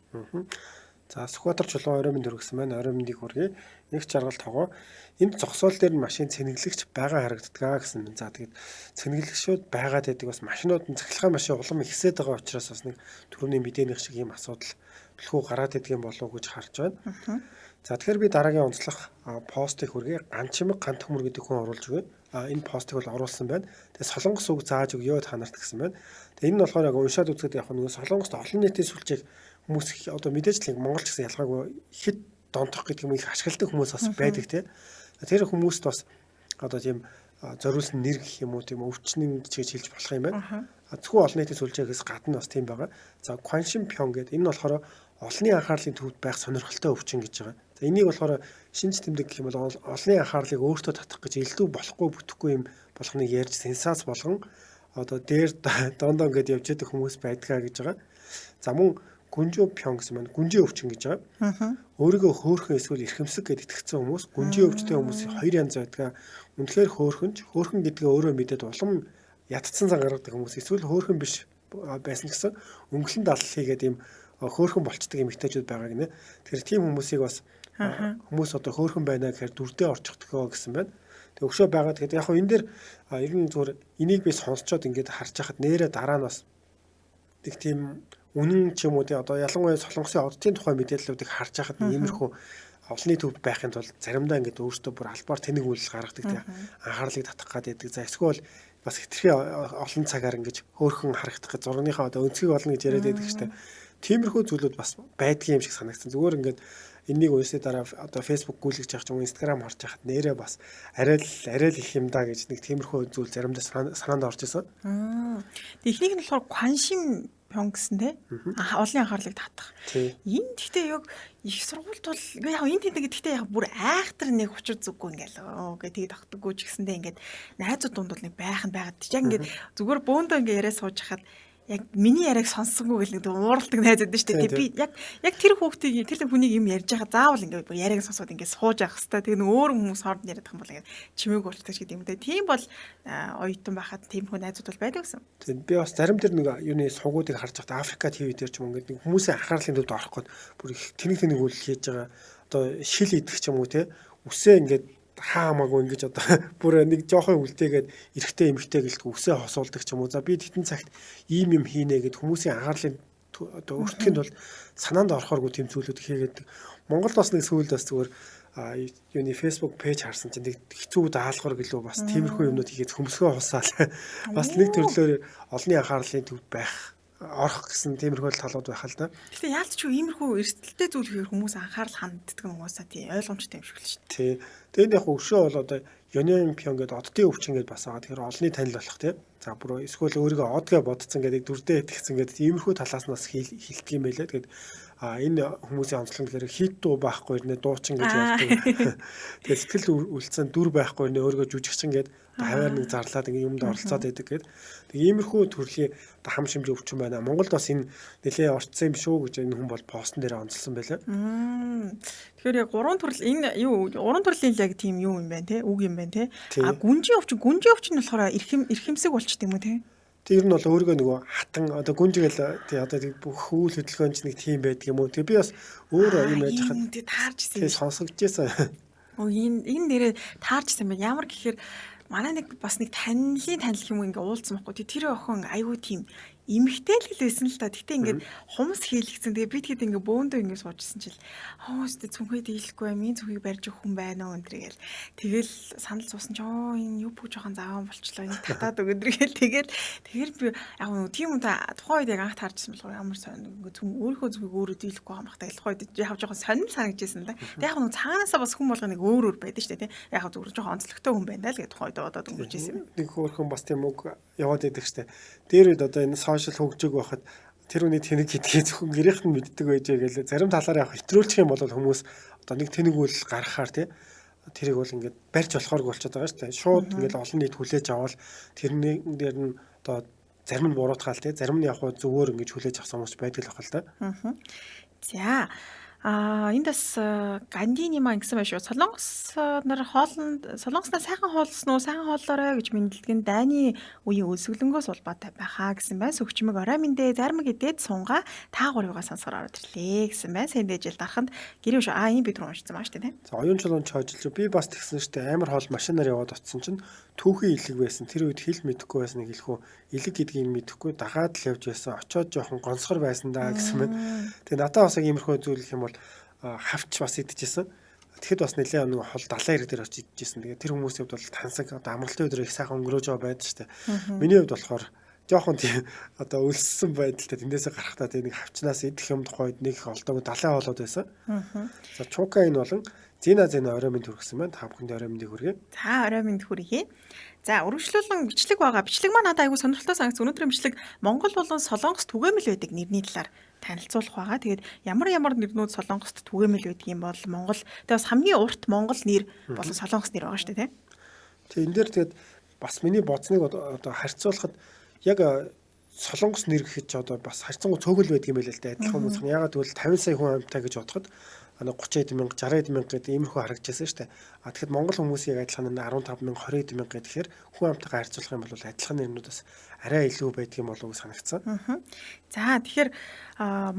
За Сүхбаатар чулуун орой минь хүргэсэн байна. Орой миньдийг хүргэе. Нэг жаргал тогоо. Энд зогсоол дээр нь машин цэнэглэгч байгаа харагддаг гэсэн юм. За тэгээд цэнэглэгчүүд байгаад байдаг бас машинууд нь цахилгаан машин улам ихсээд байгаа учраас бас нэг түрүүний мэдээнийх шиг ийм асуудал бэлхүү гараад идэг юм болов уу гэж харж байна. За тэгэхээр би дараагийн онцлог постыг хүргэе. Ганчимэг гант хөмөр гэдэг хүн оруулж өгье. Энэ постыг бол оруулсан байна. Тэгээд солонгос үг зааж өгье та нарт гэсэн байна. Тэгээд энэ нь болохоор яг уншаад үзэхэд яг нэг солонгост олон нийтийн сүлжээг хүмүүс одоо мэдээж л Монгол ч гэсэн ялгаагүй хэд донтох гэдэг юм их ашигладаг хүмүүс бас байдаг тийм. Тэр хүмүүст бас одоо тийм зориулсан нэр гэх юм уу тийм өвчнөн гэж хэлж болох юм байна. Зөвхөн олон нийтийн сүлжээгээс гадна бас тийм байгаа. За Кваншин Пён гэдэг энэ нь болохоор олонний анхаарлын төвд байх сонирхолтой өвчин гэж байгаа. За энийг болохоор шинж тэмдэг гэх юм бол олонний анхаарлыг өөртөө татах гэж илүү болохгүй бүтэхгүй юм болгоныг ярьж сенсац болгон одоо дээр дондоо ингэж явж байгаа хүмүүс байдгаа гэж байгаа. За мөн гүнжүү пён гэсэн маань гүнжээ өвчин гэж байгаа. Аа. Өөрийгөө хөөхөн эсвэл эрхэмсэг гэд итгэсэн хүмүүс гүнжээ өвчтэй хүмүүсийн хоёр янз байдаг. Үнэхээр хөөхөн гэдгээ өөрөө мэдээд улам ядцсан зан гаргадаг хүмүүс эсвэл хөөхөн биш байсан гэсэн өнгөлөн далал хийгээд ийм хөөхөн болцдог эмэгтэйчүүд байгаа гинэ. Тэгэхээр тийм хүмүүсийг бас хүмүүс одоо хөөхөн байна гэхээр дүрдээ орчихдгоо гэсэн байна. Тэг өгшөө байгаа. Тэгэхээр яг хөө энэ дээр ер нь зүгээр энийг би сонсцоод ингээд харж байхад нэрээ дараа нь бас тэг тийм үнэн ч юм уу тий одоо ялангуяа солонгосын оддын тухай мэдээллүүдийг харж байхад иймэрхүү олонний төвд байхын тулд заримдаа ингээд өөртөө бүр албаар тэнэг үйлс гаргадаг тий анхаарлыг татах гад байдаг. За эсвэл бас хитрхи олон цагаар ингээд хөөхөн харагдах гэж зургийнхаа одоо өнцгийг олно гэж яриад байдаг шүү дээ. Тиймэрхүү зүйлүүд бас байдгийн юм шиг санагдсан. Зүгээр ингээд энэнийг үсээ дараа одоо Facebook гүйлгэж явах ч юм уу Instagram харж байхад нэрээ бас арай л их юм да гэж нэг тиймэрхүү зүйл заримдаа санаанд орж исэн. Техник нь болохоор кваншим пён гэсэн те. Олонний анхаарлыг татах. Энэ гэхдээ яг их сургуульд бол яг энэ тэндэг гэхдээ яг бүр айхтар нэг учир зүггүй ингээл гээ тэгээд тогтдоггүй ч гэсэндээ ингээд найзууд дунд бол нэг байханд байгаад яг ингээд зүгээр бөөндөө ингээд яриа сууж хахад яг миний яриаг сонссонгүй гэл нэг ууралдаг найзууд шүү дээ. Би яг тэр хүүхдийг тэр хүнийг юм ярьж байгаа заавал ингээд яриаг сонсоод ингээд сууж явах хэвээр. Тэгээ нэг өөр хүмүүс хооронд яриад байгаа юм бол ингээд чимээг болчихдаг ч гэдэг юм дээ. Тийм бол оюутан байхад тийм хүн найзууд бол байдаг гэсэн. Тэгээд би бас зарим тэр нэг юуны сугуудыг харж байхад Африка ТV дээр ч юм ингээд нэг хүмүүсийн анхаарлын төвд орох гээд бүр их тэнэг үйл хийж байгаа. Одоо шил идэх ч юм уу те. Үсээ ингээд хаамаагүй ингэж одоо бүр нэг жоохон үлдээгээд эрэхтэй эмхтэй гэлтгүй үсээ хосуулдаг ч юм уу. За би тэтэн цагт ийм юм хийнэ гэд хүмүүсийн анхаарлын одоо өртөнд бол санаанд орохооргүй тийм зүйлүүд хийгээд Монголд бас нэг сүүлд бас зүгээр юуны Facebook пэйж харсан чинь нэг хэцүү даалгавар гэлөө бас тиймэрхүү юмнууд хийгээд хөмсгөө хусаал бас нэг төрлөөр олонний анхаарлын төвд байх орох гэсэн тиймэрхүү талууд байх л да. Гэтэ яалт ч иймэрхүү эрсдэлтэй зүйл хийхээр хүмүүс анхаарал ханддаг юм уусаа тий ойлгомжтой юм шиг л шүү Тий. дээ. Тэгээд яг өгшөө бол одоо Ёнён пён гэдэг оддын өвчин гэдээ бас байгаа. Тэгэхээр олонний танил болох тий. За бүр эсвэл өөрийгөө одгээ бодцсон гэдэг дүрдээ итгэсэн гэдэг иймэрхүү талаас нь бас хилдэг юм байлаа. Тэгээд энэ хүмүүсийн онцлог гэхээр хит дуу байхгүй нэ дуучин гэж ярьдаг. Тэгээд сэтгэл үлдсэн дүр байхгүй нэ өөрийгөө жүжигчин гэдэг хаваар нэг зарлаад ингэ юмд оролцоод байдаг гэдэг. Тэг иймэрхүү төрлийн хам шимжээ өвчин байна. Монголд бас энэ нэлээ орцсон юм шүү гэж энэ хүн бол постн дээр онцлсан байлаа. Тэгэхээр яг гурван төрөл энэ гурван төрлийн яг тийм юу юм байна те үг юм байна те. Гүнжийн өвчин болохоор эрхэмсэг болчт юм уу те. Тэр нь бол өөргөө нөгөө хатан одоо гүнжигэл тий одоо бүх үйл хөдөлгөөнч нэг тийм байдаг юм уу. Тэг би бас өөр юм яаж хахад таарч тий сонсогдчихсэн. Энэ нэрээ таарч юм байна. Ямар гэхээр манай нэг бас нэг танил юм ингээ уулзсан байхгүй. Тэр охин айгүй тийм эмхтэй л байсан л та. Гэтэ ингээд хумс хийлгцэн. Тэгээ би тэгэд ингээ бөөндөө ингээ суужсэн чил. Хөөстэй цүнхээ дийлэхгүй минь зүхийг барьж өгөх хүн байна уу өндргээл. Тэгэл санал зуусан ч энэ юу бүх жоохон заван болчлоо. Энэ татаад өгөндргээл. Тэгэл би яг нь тийм үнтэй тухайн үед яг анх таарчсан болохоор ямар сонь ингээ зүн өөрийнхөө зүхийг өөрөө дийлэхгүй хамахтай тухайн үед яг жоохон сонирм санагдчихсэн да. Тэг яг нь цаанаасаа бас хүн болгоо нэг өөр байдаг шүү дээ тий. Яг зүгээр жоохон онцлогтой хүн байна л гэж тухайн үед бодоод өнгөрчээсэн юм. Нэг хөөрхөн бас тийм үг яваад байдаг шүү дээ. Дээр үед одоо энэ сошиал хөгжөөг байхад тэр үний тэнэг гэдгийг зөвхөн гэрийнх нь мэддэг байжээ гэлээ зарим талаараа яг хэтрүүлчих юм бол хүмүүс одоо нэг тэнэг үйл гаргахаар тий тэрийг бол ингээд барьж болохоорг болчиход байгаа шүү дээ. Шууд ингээд олон нийт хүлээж аваад тэрний дээр нь одоо зарим нь буруутгаал тий зарим нь яг зөвөр ингээд хүлээж авсан хүмүүс байдаг л байна л да. За энд бас Гандини маань гэсэн байх шүү. Солонгос нар солонгосноо сайхан хоолсон уу, сайхан хооллоорой гэж мэдлэгэн дайны үеийн өлсгөлөнгөөс улбаатай байхаа гэсэн байна. Сөгчмөг орой мэндэ зармаг идээд сунгаа та гурвыгаа сонсоор ороод ирлээ гэсэн байна. Сайн дэжил дараханд гэрээ шүү. Энэ бид рүү уншсан маа шүү дээ. За оюун чулуун чойжилж би бас тэгсэн шүү дээ. Амар хоол машинаар яваад очсон чинь түүхийн илэг байсан. Тэр үед хэл мэдэхгүй байсан нэг хэлэхүү илэг гэдгийг мэдэхгүй дагаад л явж байсан. Очоод жоохон гонцгор байсан даа гэсэн мэт. Тэгээ надад бас иймэрхүү зүйл юм бол хавч бас идчихсэн. Тэгэхэд бас нэлээд нэг хол 70 дээр очиж идчихсэн. Тэгээ тэр хүмүүсийн хувьд бол тансаг одоо амралтын өдрөө их сайхан өнгөрөөж байгаа байдаг шүү дээ. Миний хувьд болохоор жоохон тийм одоо өлссөн байдалтай тэндээсээ гарахтаа тийм нэг хавчнаас идэх юм тухайд нэг их олдоогүй 70 болоод байсан. За чука энэ болон Зина орой минь хүргэсэн байна. Та бүхэнд орой минь хүргэе. За орой минь хүргэе. За өргөжлүүлэн бичлэг байгаа. Бичлэг маань надад айгүй сонирхолтой санагц. Өнөөдрийн бичлэг Монгол болон Солонгос түгээмэл байдаг нэрний талаар танилцуулах байгаа. Тэгээд ямар нэрнүүд Солонгост түгээмэл байдаг юм бол Монгол тэгээд бас хамгийн урт Монгол нэр болон Солонгос нэр байгаа шүү дээ, тийм. Тэгээд энэ дээр тэгээд бас миний бодсныг одоо харьцуулахад яг Солонгос нэр гэхэд ч одоо бас харьцангуй цөөхөл байдаг юм байл л да. Адилхан хүмүүс. Ягаад гэвэл 50 сая хүн амьтаа гэж бодоход 30 эд мянга 60 эд мянга гэдэг иймэрхүү харагдчихсан шүү дээ. Тэгэхэд Монгол хүмүүсийг адилхан 15 мянга 20 эд мянга гэхээр хүн амьтаагаа харьцуулах юм бол адилхан нэрнүүдээс арай илүү байдаг юм болов уу санагдсан. За тэгэхээр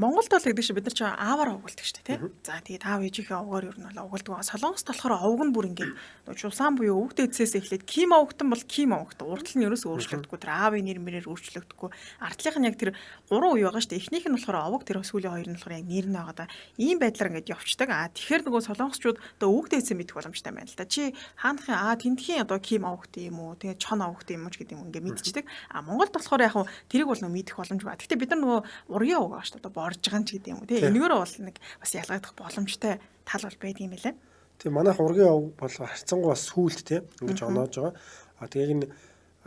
Монголд бол гэдэг чинь бид нар ч ааваар угуулдаг шүү дээ, тий. За тэгээд аав ээжийнхээ овгоор ер нь бол угуулдаг. Солонгост болохоор овг нь бүр ингээд жусаан буюу өвгт эцээс эхлээд ким овгтон бол ким овгт. Уртл нь ерөөсөө өөрчлөгдөхгүй. Тэр аавын нэр мэрээр өөрчлөгдөхгүй. Ардлынх нь яг тэр 3 үе байгаа шүү дээ. Эхнийх нь болохоор овг, тэр сүүлийн хоёр нь болохоор яг нэр нь байгаа да. Ийм байдлаар ингээд явцдаг. Тэгэхээр нөгөө солонгосчууд одоо өвгт эцээ мэдэх боломжтой байна л да. Чи хаанхын тентхийн одоо ким овгт юм уу? Тэгээд чон овгт юм уу гэдэг юм ингээд мэдчихдэг. Монголд болохоор яг тэрийг бол нөгөө мэдэх боломж ба. Гэхдээ бид нар нөгөө ургийн овг шүү дээ. Одоо борж байгаа ч гэдэг юм уу? Тэ энэгээр бол нэг бас ялгагдах боломжтой тал бол байдаг юм байлаа. Тэгээ манайх ургийн овг бол харьцангуй бас сүүлд те ингэж оноож байгаа. Тэгээ энэ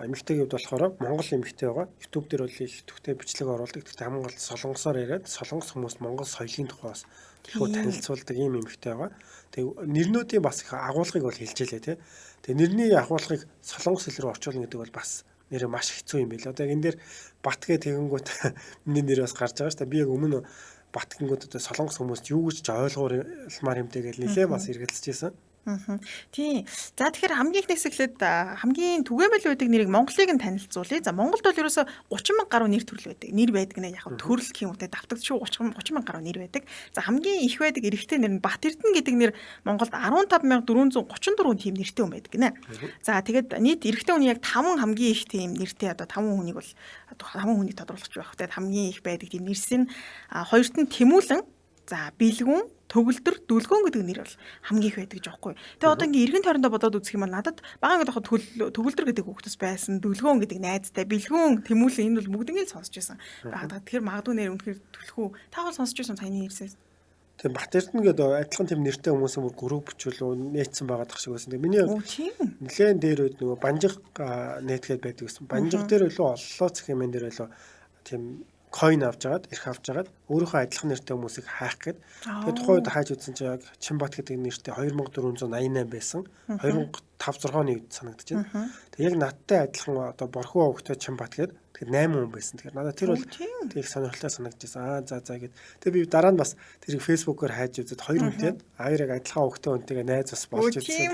эмэгтэйг хувьд болохоор Монгол эмэгтэй байгаа. YouTube дээр бол их төвтэй бичлэг оруулдаг. Гэхдээ хамгийн гол солонгосоор яриад солонгос хүмүүс Монгол соёлын тухай бас ихөө танилцуулдаг ийм эмэгтэй байгаа. Тэгээ нэрнүүдийн бас их агуулгыг бол хэлжээлээ те. Тэгээ нэрний агуулгыг солонгос хэл рүү орчуулна гэдэг бол бас нэрээ маш хэцүү юм байл. Одоо энэ дээр Бат гэх тэгэнгүүт миний нэр бас гарч байгаа шүү дээ. Би яг өмнө Бат гингүүд одоо солонгос хүмүүст юу гэж ойлгуулмаар юмтэй гэж нэлээ бас эргэлзэж байсан. Тийм. За тэгэхээр хамгийн ихнээс эхлээд хамгийн түгээмэл байдаг нэрийг Монголыг нь танилцуулъя. За Монголд бол ерөөсө 30 мянга гаруй нэр төрөл байдаг. Нэр байдаг нэ яг төрөл гэх юм уу те давтагч 30 мянга гаруй нэр байдаг. За хамгийн их байдаг эрэгтэй нэр нь Бат Эрдэнэ гэдэг нэр Монголд 15434 тийм нэртэй хүн байдаг гинэ. За тэгээд нийт эрэгтэй хүний яг 5 хамгийн их тийм нэртэй одоо 5 хүнийг бол 5 хүнийг тодруулах байх. Тэгээд хамгийн их байдаг тийм нэрс нь хоёрт нь Тэмүүлэн, за Бэлгүн, Төгөлдөр, Дүлгөөн гэдэг нэр бол хамгийн их байдаг гэж байхгүй. Тэгээ одоо ингээ эргэн тойрондоо бодоод үзэх юм бол надад бага ингээд хахад Төгөлдөр гэдэг хүүхдс байсан, Дүлгөөн гэдэг найзтай, Бэлгүн, Тэмүүлэн энэ бол бүгднийг сонсч байсан. Тэгэхээр магадгүй нэр үнэхээр түлхүү. Та бол сонсч байсан саяны нэрсээс. Тэгээ Бат Эрдэнэ гэдэг адилхан тийм нэртэй хүмүүс юм групп бичлүү нээсэн байгаа тах шиг байсан. Тэгээ миний нэлээд дээр үед нөгөө Банжиг нэтгээд байдаг гэсэн. Банжиг дээр өлөө оллоо цэх юм дээр өлөө тийм койн авч жагаад ирэх авч жагаад өөрийнхөө адилхан нэртэй хүмүүсийг хайх гээд тэгээд тухайн үед хайж үзсэн чинь яг Чинбат гэдэг нэртэй 2488 байсан. 2005 6 оны үед санагдаж байна. Тэгээд яг надтай адилхан одоо борхуу өвгтэй Чинбат гээд тэгээд 8 хүн байсан. Тэгэхээр надад тэр бол тэг сонирхолтой санагдчихсан. За гэд. Тэгээд би дараа нь бас тэрийг фэйсбүүкээр хайж үзээд хоёр хүнтэй хоёрыг адилхан өвгтэй хүнтэйгээ найз бас болж ирсэн.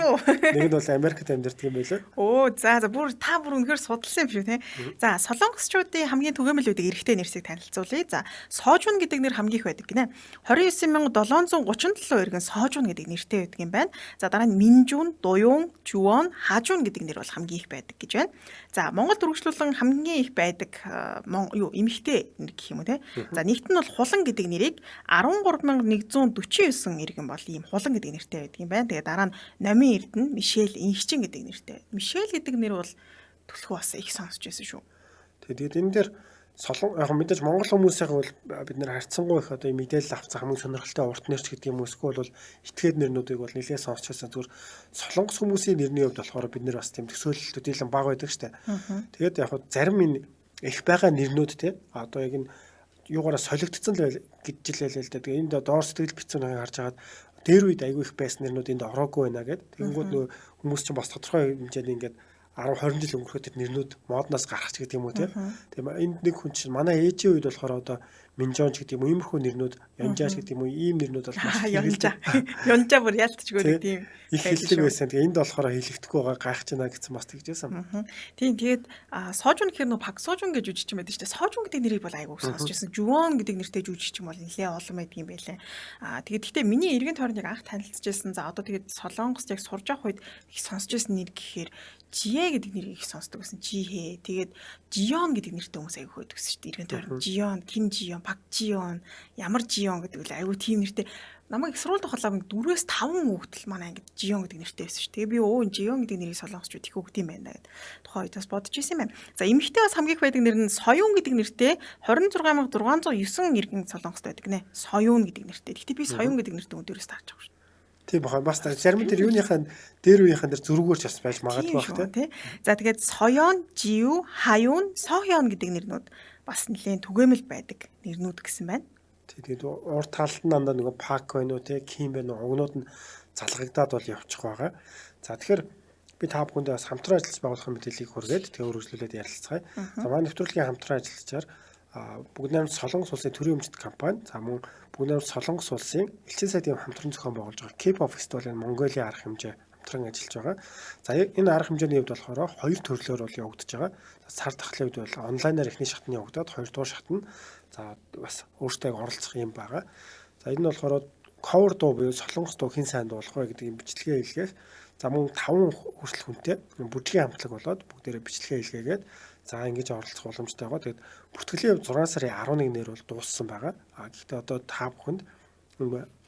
Нэг нь бол Америкт амьдардаг юм байлаа. За бүр та бүр үнэхээр судалсан юм шүү те. За солонгосчуудын хамгийн түгээмэл байдаг эрэгтэй нэрсийг танилцуулъя. За Соожун гэдэг нэр хамгийн их байдаг гинэ. 29737 иргэн Соожун гэдэг нэртэй байдаг юм байна. За дараа нь Минжун, Дуюн, Жуон, Хажун гэдэг нэр бол хамгийн их байдаг гэж байна. За Монголд үргэлжлүүлэн хамгийн их байдаг эмэгтэй нэр гэх юм уу те. За нэгт нь бол Хулан гэдэг нэрийг 13149 иргэн бол ийм Хулан гэдэг нэртэй байдаг юм байна. Тэгээ дараа нь Номын Эрдэнэ, Мишель Инхчин гэдэг нэртэй. Мишель гэдэг нэр бол төлхөө бас их сонсч байсан шүү. Тэгээд энэ дээр яг мэдээж Монгол хүмүүсийн бол бид нэр харьцангуй их одоо мэдээлэл авсан хамгийн сонирхолтой урт нэрч гэдэг юм уу эсвэл бол этгээд нэрнүүдийг бол нэлээд сонсч байсан. Зүгээр солонгос хүмүүсийн нэрний хувьд болохоор бид нэр бас тийм төсөөлөл төдийлөн бага байдаг штэ. Тэгээд яг зарим энэ их байгаа нэрнүүд те одоо яг энэ юугаараа солигдсон л гэж хэлээ л да. Тэгээ энд доор сэтгэл бицүүнийг харж хагаад дээр үед айгүй их байсан нэрнүүд энд ороогүй байна гэд. Тэгэнгүүт нөгөө хүмүүс чинь бас тодорхой хэмжээний ингээд 10 20 жил өнгөрөхөд нэрнүүд модноос гарах ч гэдэг юм уу те. Тэгээ энд нэг хүн чинь манай ээжийн үед болохоор одоо Минжон ч гэдэг юм уу иймэрхүү нэрнүүд, Янжааш гэдэг юм уу ийм нэрнүүд бол маш Янжаа бүр ялтчгүй тийм их хэлдэг байсан. Тэгээ энд болохоор хэлэгдэхгүй байгаа гайхаж байна гэсэн бас тэгжсэн. Тийм тэгээд Соожун гэхэр нөө Пак Соожун гэж үжиж юм байдаг шүү дээ. Соожун гэдэг нэрийг бол айгуу сонсч байсан. Жуон гэдэг нэртэй жүжигч юм бол нэлээ олон байдаг юм байлаа. Тэгээд гэхдээ миний эргэн тойронд яг анх танилцчихсан. За одоо тэгээд Солонгост яг сурж авах үед их сонсч байсан нэр гэхээр Жие гэдэг нэрийг их сонсдог гэсэн. Жихэ. Тэгээд Жион гэдэг нэртэй хүмүүс аягүй хөөдөг гэсэн шүү дээ. Иргэн тойронд Жион, Ким Жион, Пак Жион, ямар Жион гэдэг үл аягүй тийм нэртэй. Намайг их сурвалд ухаалаа 4-5 хүүхдэл манай ангид Жион гэдэг нэртэй байсан шүү. Тэгээ би Жион гэдэг нэрийг солонгосчууд их өгд юм байна гэдэг. Тухайн үед бас бодож ирсэн юм байна. За эмэгтэй бас хамгийн их байдаг нэр нь Соён гэдэг нэртэй 26609 иргэн солонгост байдаг нэ. Соён гэдэг нэртэй. Гэхдээ би Соён гэдэг нэртэй өдөрөөс таарч байгаа шүү. Тийм баха бас зарим дээр юуныхаа дээр үеийнхэн дээр зургуурч бас байж магадгүй бах тий. За тэгээд Соён, Жиу, Хаюн, Сохён гэдэг нэрнүүд бас нэлээд түгээмэл байдаг нэрнүүд гэсэн байна. Тэгээд урд талд нь дандаа нөгөө Пак байна уу тий, Ким байна уу угнууд нь залгагдаад бол явчих байгаа. За тэгэхээр би та бүхэндээ бас хамтран ажиллаж байгуулахын мэдээллийг хүргээд тэгээ үргэлжлүүлээд ярилцгаая. За манай нэвтрүүлгийн хамтран ажиллагчаар Бүгд найрамд Солонгос улсын төрийн өмчт компани, за мөн Бүгд найрамд Солонгос улсын элчин сайдын хамтран зохион байгуулж байгаа K-pop фестивалийн Монголын арга хэмжээ хамтран ажиллаж байгаа. За энэ арга хэмжээний хувьд болохоор хоёр төрлөөр бол явагдаж байгаа. Сар дахлын үед бол онлайнаар эхний шат нь явагдаад хоёрдугаар шат нь за бас өөртөө оролцох юм байгаа. За энэ нь болохоор cover дуу буюу солонгос дуу хэн сайн дуулах вэ гэдэг юм бичлэгээ хийлгэх. За мөн 5 хүртэл хүнтэй бүжгийн хамтлаг болоод бүгдээрээ бичлэгээ хийлгээгээд за ингэж оролцох боломжтой байгаа. Тэгээд бүртгэлийн 6 сарын 11-нд бол дууссан байгаа. Гэхдээ одоо та бүхэнд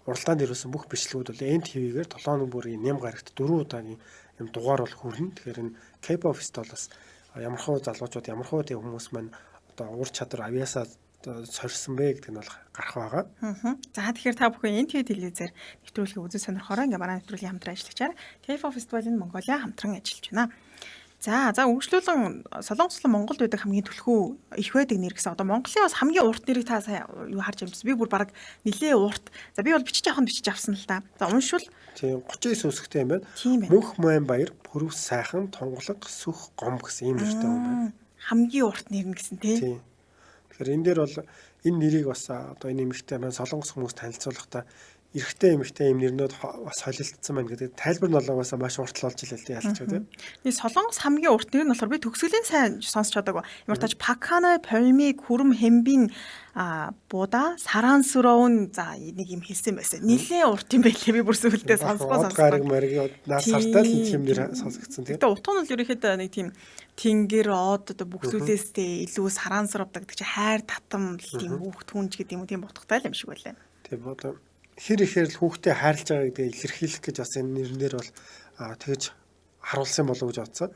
уралдаанд ирсэн бүх бичлэгүүд бол NTV-гээр 7 хоног бүрийн нэм гарагт 4 удаагийн юм дугаар бол хүрнэ. Тэгэхээр энэ K-pop фестивалаас ямархуу залуучууд ямархуу тийм хүмүүс маань одоо ур чадвар авьяасаа сорьсон бэ гэдэг нь бол гарах байгаа. За тэгэхээр та бүхэн NTV телевизээр нэвтрүүлгийг үзэж сонирхороо ингээ манай нэвтрүүлгийн хамтран ажиллагчаар K-pop фестивалийн Монголиа хамтран ажиллаж байна. За үргэлжлүүлэн Солонгос улс Монголд байдаг хамгийн түлхүү их байдаг нэр гэсэн одоо Монголын бас хамгийн урт нэрийг та сая юу харж амжсан. Би бүр баг нилээ урт. За би бол бичиж авсан л та. За уншвал тийм 39 үсгтэй юм байна. Тийм байна. Мөнх мөн баяр, пүрв сайхан, тонголог, сүх, гом гэсэн ийм нэртэй юм байна. Хамгийн урт нэр нь гэсэн тий. Тэгэхээр энэ дээр бол энэ нэрийг бас одоо энэ эмэгтэй маань солонгос хүмүүс танилцуулахдаа эрэгтэй эмэгтэй юм нэрнүүд бас холилдсон байна гэдэг тайлбар нь болоогоос маш урт болж илээ л ялч тийм. Би солонгос хамгийн урт нэр нь болохоор би төгсгөлийн сайн сонсч чадаагүй. Ямар тач Пакхана, Польми, Хүрм, Хэмбин Буда, Сарансуроун за нэг юм хэлсэн байсан. Нилээ урт юм байлээ би бүр сүлдээ сонсгоо. Гараг маргийн нас сартаа л тийм нэр сонсогдсон тийм. Тэгээ утга нь бол ерөөхдөө нэг тийм тэнгэр од одоо бүх зүйлээсээ илүү сарансурдаг гэдэг чи хайр татам тийм хүүхд хүнж гэдэг юм уу тийм утгатай л юм шиг байлаа. Тийм одоо хэр ихээр л хүүхдээ хайрлаж байгаа гэдгийг илэрхийлэх гэж бас энэ нэрнээр бол тэгж харуулсан болов уу гэж бодсон.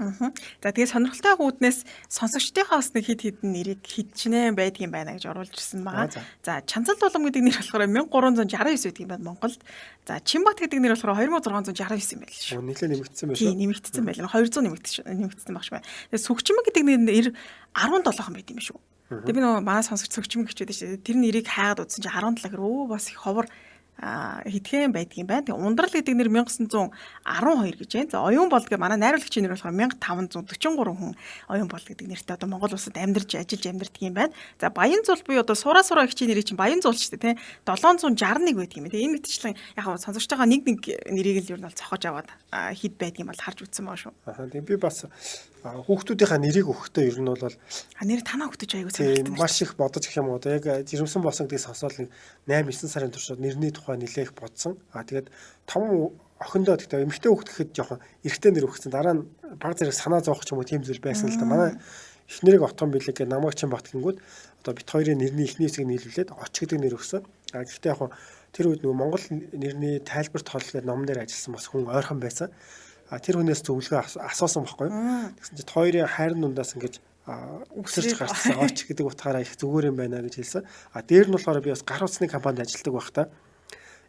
За тэгээ сонирхолтой хүүднээс сонсогчдынхаа бас нэг хид хідэн нэрийг хидчнээ байдгийн байна гэж оруулж ирсэн байгаа. За Чанцал дулам гэдэг нэр болохоор 1369 байдаг юм байна Монголд. За Чимбат гэдэг нэр болохоор 2669 юм байл шүү. Нийлээ нэмэгдсэн байх шүү. Тийм нэмэгдсэн байл. 200 нэмэгдсэн баг шүү. Тэгээ Сүгчмэг гэдэг нэр 17хан байт юм шүү. Тэгээ би нөгөө манай сонсогч Сүгчмэг хичээд шүү. Тэр нэрийг хайгаад үзсэн чинь 17 гэр өө бас их ховор хитгэн байдаг юм байна. Тэгээ ундрал гэдэг нэр 1912 гэж байна. За оюун бол гэ манай найруулагчийн нэр болохоор 1543 хүн оюун бол гэдэг нэртэй одоо Монгол улсад амьдарч ажиллаж амьдардаг юм байна. За Баян зул буюу одоо сураа гихчийн нэрийг чинь Баян зул ч тийм 761 байдаг юм. Тэгээ энэ мэтчлэн яг сонсогч байгаа нэг нэрийг л ер нь бол цохож аваад хэд байдаг юм бол харж үзсэн байгаа шүү. Тэгээ би бас хүүхдүүдийнхаа нэрийг өгөхдөө ер нь бол нэр танаа өгдөж аягүй сонирхолтой. Маш их бодож гэх юм уу. Одоо яг жирэмсэн болсон гэдгийг сонсоод 8-9 сарын туршид нэрний тухай нэлээх бодсон. Тэгээд том охиндоо гэхдээ эмэгтэй хүүхд гэхэд жоохон эрэгтэй нэр өгсөн. Дараа нь баг зэрэг санаа зовох ч юм уу тийм зүйл байсан л да. Манай эхнэрийг отгон билээ гэх намайг чинь Батгингүүд одоо бит хоёрын нэрний эхний хэсгийг нийлүүлээд оч гэдэг нэр өгсөн. Гэхдээ яг тэр үед нөгөө Монгол нэрний тайлбарт холлоод номон дээр ажилласан бас хүн ойрхон байсан. Тэр хүнээс зөвлөгөө асуусан байхгүй юу. Тэгсэн чинь хоёрын хайрын дундаас ингэж өсөрч гарсан оч гэдэг утгаараа их зүгээр юм байна гэж хэлсэн. Дээр нь болохоор би бас гар утасны компанид ажилладаг байхдаа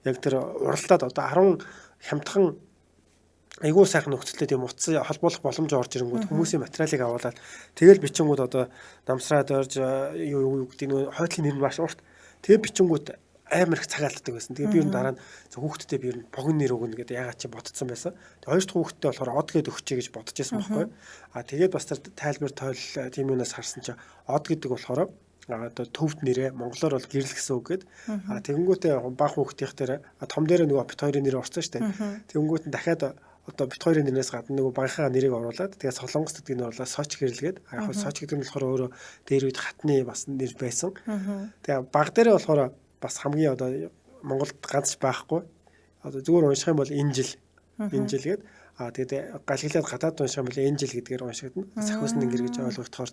яг тэр уралдаад одоо 10 хямдхан айгуу сайхан нөхцөлтэй тийм утас холбоолох боломж орж ирэнгүүт хүмүүсийн материалыг аваад тэгэл бичингүүд одоо намсраад орж юу гэдэг нь хойтлын нэр нь маш урт. Тэгээ бичингүүд амар их цаг алддаг байсан. Тэгээ би ер нь дараа нь хүүхдтэй би ер нь богино нэр өгнө гэдэг ягаад чи бодсон байсан. Тэгээ хоёр дахь хүүхдтэй болохоор од гэд өгчээ гэж бодож байсан байхгүй. Тэгээд бас тэр тайлбар тойл тийм юунаас харсан чи од гэдэг болохоор одоо төвд нэрээ монголоор бол гэрэл гэсэн үг гээд тэгэнгүүтээ баг хүүхдийнх дээр том дээр нөгөө бит хоёрын нэр орсон шүү дээ. Тэгэнгүүт нь дахиад одоо бит хоёрын нэрнээс гадна нөгөө багийнхаа нэрийг оруулаад тэгээ солонгос гэдгийг нь оруулаад соч гэрлгээд яг соч гэдэг нь болохоор өөрөө дээр үед хатны бас нэр байсан. Тэгээ баг дээрээ болохоор бас хамгийн одоо Монголд ганц байхгүй. Одоо зүгээр унших юм бол инжил гээд тэгээд галхилаад гадаад унших юм бол энжил гэдгээр уншигдана. Сахиус нэнгэр гэж ойлгогдохоор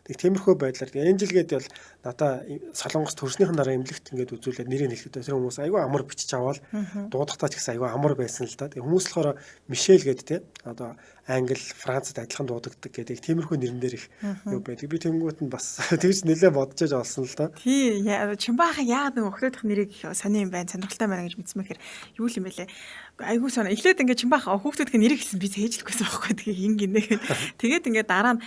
тэг тиймэрхүү байдлаар энжил гэдэг бол надаа солонгос төрснийхэн дараа эмнэлэгт ингээд үзүүлээд нэрийг хэлэхэд тэр хүмүүс айгүй амар бичиж аваад дуудахтаа ч гэсэн айгүй амар байсан л да. Тэг хүмүүс болохоор Мишель гэдэг одоо Англи, Францад адилхан дуудагддаг гэдэг тиймэрхүү нэрэн дээр их юу байдаг. Би тэнгуут нь бас тэгж нэлээ бодож олсон л да. Тий, Чимбаахан яагаад нэг охидох нэрийг сони юм байна, сонирхолтой байна гэж мэдсэн мэхээр юу юм бэлээ. Айгуу сони. Эхлээд ингээд Чимбаахан хүүхдүүдх нэрийг хэлсэн би зээжлэхгүйсэн байхгүй. Тэгээ ингэнэ. Тэгээд ингээд дараа нь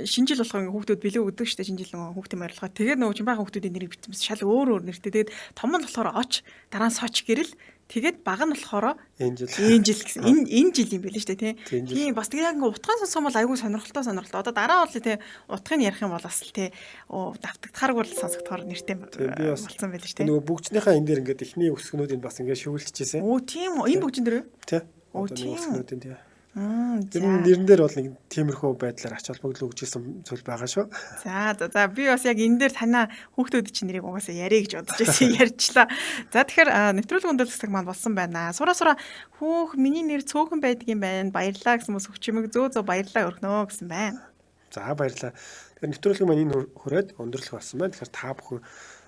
шинэ жил болохоор хүүхдүүд билүү өгдөг штэ шинэ жил нөгөө хүүхдийн морилгоо. Тэгээд нөгөө Чимбаахан хүүхдүүдийн нэрийг бичсэн шал өөр нэртэй. Тэгээд том нь болохоор оч, дараа нь соч гэрэл Тэгээд баг нь болохоор Энэ жил энэ жил гэсэн. Энэ жил юм байл шүү дээ тий. Энэ жил. Тийм бас тэгээд ингээ утгаан сонсох юм бол айгүй сонирхолтой. Одоо дараа бол тий утгыг ярих юм бол бас л тий давтагдахааргүй л сонсогдохоор нэртэй болсон байл шүү дээ. Нөгөө бүгжнийхаа энэ дээр ингээд ихний өсгнүүдийг бас ингээд шүүлчихсэн. Оо тийм үү. Энэ бүгжин дээр үү? Тий. Оо, Одоо тийм. өсгнүүдийн тий. За. Нэрэн дээр бол нэг тиймэрхүү байдлаар ач холбогдол өгчээсэн зүйл байгаа шүү. За би бас яг энэ дээр танаа хүүхдүүд чинь нэрийг угаасаа яриа гэж бодож байсан ярьчлаа. За тэгэхээр нэвтрүүлэг өндөрлөх цаг маань болсон байна. Сураа хүүх миний нэр цөөхөн байдаг юм байна. Баярлалаа гэсэн хүмүүс өгчмөг зөө баярлалаа өргөнөө гэсэн байна. За баярлалаа. Тэгэхээр нэвтрүүлэг маань энэ хүрээд өндөрлөх болсон байна. Тэгэхээр та бүхэн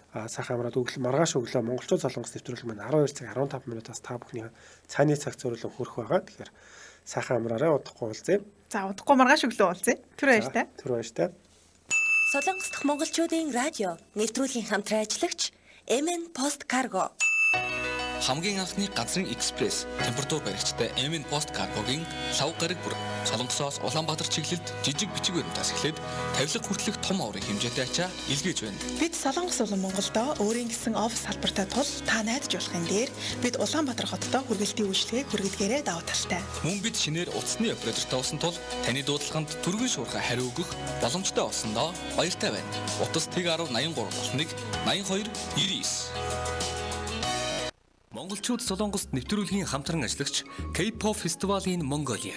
сайхан амраад маргааш өглөө Монголчууд солонгос нэвтрүүлэг маань 12 цаг 15 минутаас та бүхний цааны цаг зөөлөн хүрэх байгаа. Тэгэхээр сайхан амраарай, удахгүй уулзъя. За удахгүй маргааш өглөө уулзъя. Түр баяртай. Түр баяртай. Солонгос дахь монголчуудын радио нэвтрүүлгийн хамтран ажиллагч MN Post Cargo. Хамгийн анхны газрын экспресс температур баригчтай MN Post Cargo-гийн лав гараг бүр Солонгосоос Улаанбаатар чиглэлд жижиг бичиг баримтаас эхлээд тавилга хүртэлх том аврын хэмжээтэй ачаа илгээж байна. Бид Солонгос болон Монголдо өөрийн гэсэн офис салбартай тул та найдаж болохын дээр бид Улаанбаатар хотод хүргэлтийн үйлчлэгийг хүргэдгээрээ давуу талтай. Мөн бид шинээр утасны оператортай болсон тул таны дуудлаганд түргэн шуурхай хариу өгөх боломжтой болсондоо баяртай байна. Утас тэг 1083 болсныг 82 99. Монголчууд Солонгост нэвтрүүлгийн хамтран ажиллагч K-pop фестивалийн Монголиа.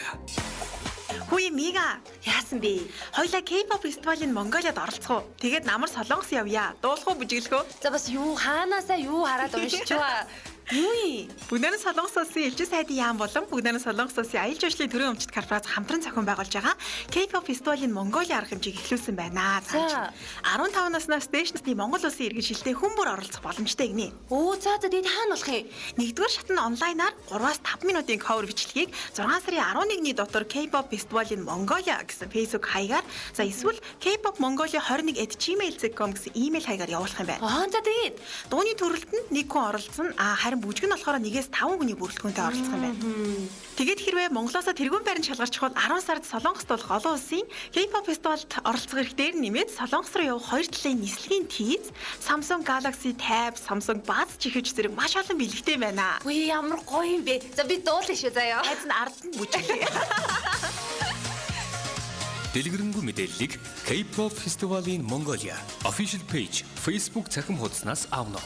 Хүй Мига яасан бэ? Хоёлаа K-pop фестивалийн Монголиад оролцох уу? Тэгээд намар Солонгос явъя. Дуулах уу, бүжиглэх үү? За бас юу хаанаасаа юу хараад уншчихваа. Юу юм? Бүгдээр нь Солонгос улсын элчин сайдын яам болон бүгдээр нь Солонгос улсын аялал жуулчлалын төрийн өмчт корпорац хамтран зохион байгуулж байгаа K-pop фестивалийн Монголиа арга хэмжээг эхлүүлсэн байна. За. 15 наснаас дээш насны Монгол улсын иргэн шилдэг хүн бүр оролцох боломжтой гинэ. Оо за дээд хаана болох юм? Нэгдүгээр шат нь онлайнаар 3-аас 5 минутын cover бичлэгийг 6 сарын 11-ний дотор K-pop фестивалийн Монголиа гэсэн Facebook хаягаар за эсвэл K-pop Mongolia 21@gmail.com гэсэн email хаягаар явуулах юм байна. Аа за тэгээд Дууны төрөлтөнд нэг хүн оролцсон. Харин бүжиг нь болохоор 1-5 хүний бүрэлдэхүүнтэй оролцох юм байна. Тэгээд хэрвээ Монголоос тэргуун байранд шалгарчих бол 10 сард Солонгост болох олон улсын K-pop фестивалд оролцох хэрэгтэй нэмээд Солонгос руу явах хоёр талын нислэгийн тийз, Samsung Galaxy Tab, Samsung Buds чихэж зэрэг маш олон бэлэгтэй байна. үе ямар гоё юм бэ? За би дуулах шүү заяа. Хайз нь ард нь бүжиглээ. Дэлгэрэнгүй мэдээллийг K-pop фестивалийн Mongolia official page Facebook цахим хуудаснаас авна.